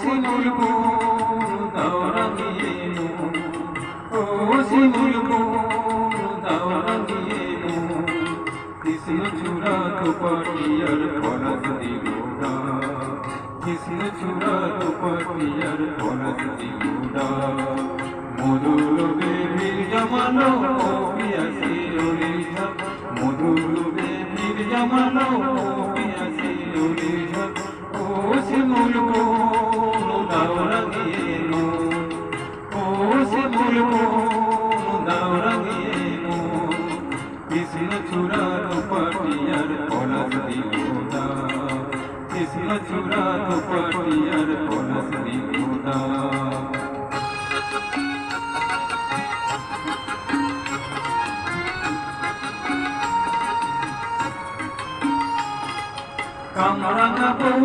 শিমুল দাও রাঙিয়ে ও শিমুল দাও রাঙিয়ে কৃষ্ণ চূড়া দুপাটিয়ার পরশ দিগুড়া কৃষ্ণ চূড়া দুপাটিয়ার পরশ দিগুড়া মধুর বেবীর জমানো পিয়াসি ওলিঝা মধুর বেবীর জমানো পিয়াসি ওলিঝা ও শিমুল দাও রাঙিয়ে ও শিমুল দাও রাঙিয়ে কৃষ্ণ চূড়া দুপাটিয়ার পরশ দিগুড়া কৃষ্ণ চূড়া দুপাটিয়ার পরশ দিগুড়া কামরাঙা বউ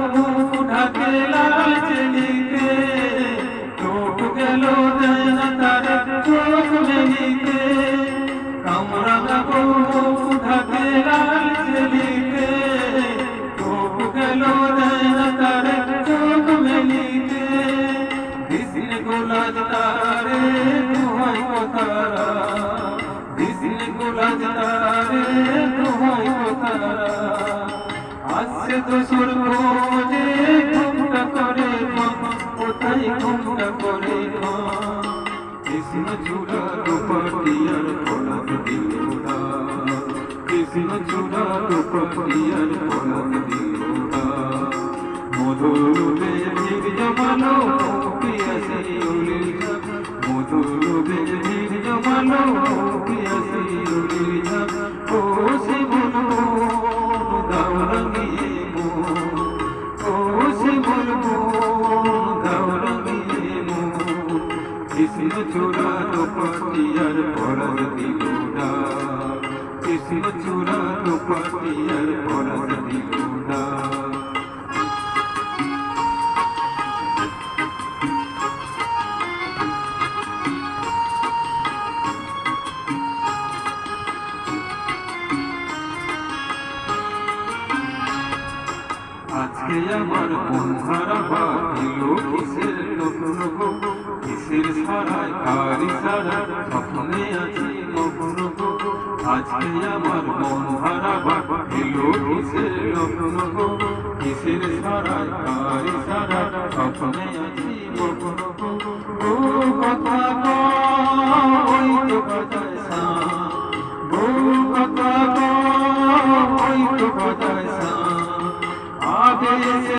ঢাকে লাল চেলিতে চোখ গেল যেন তার চোখ মেলিতে কামরাঙা বউ ঢাকে লাল চেলিতে চোখ গেল যেন তার চোখ মেলিতে দিশির গোলাজ তারে তুহাই কথারা দিশির গোলাজ তারে তুহাই কথারা আসছে তো সর্বজে ঘুমটা করে কোথায় ঘুমটা করে কৃষ্ণ চূড়া দুপাটিয়ার পরশ দিগুড়া কৃষ্ণ চূড়া দুপাটিয়ার পরশ দিগুড়া মধুর বেবীর জমানো পিয়াসি ওলিঝা মধুর বেবীর জমানো পিয়াসি ওলিঝা ও শিমুল দাও রাঙিয়ে ও শিমুল দাও রাঙিয়ে কৃষ্ণ চূড়া দুপাটিয়ার পরশ দিগুড়া কৃষ্ণ চূড়া দুপাটিয়ার পরশ দিগুড়া আজকে আমার বন্ধুরা বাঁধিল কিসের নতুন গো কিসের সারায় কারি সারা স্বপ্নে আছি নতুন গো আজকে আমার বন্ধুরা বাঁধিল কিসের নতুন গো কিসের সারায় কারি সারা স্বপ্নে আছি নতুন গো কথা কই তো বাজায় সা কথা কই তো বাজায় সা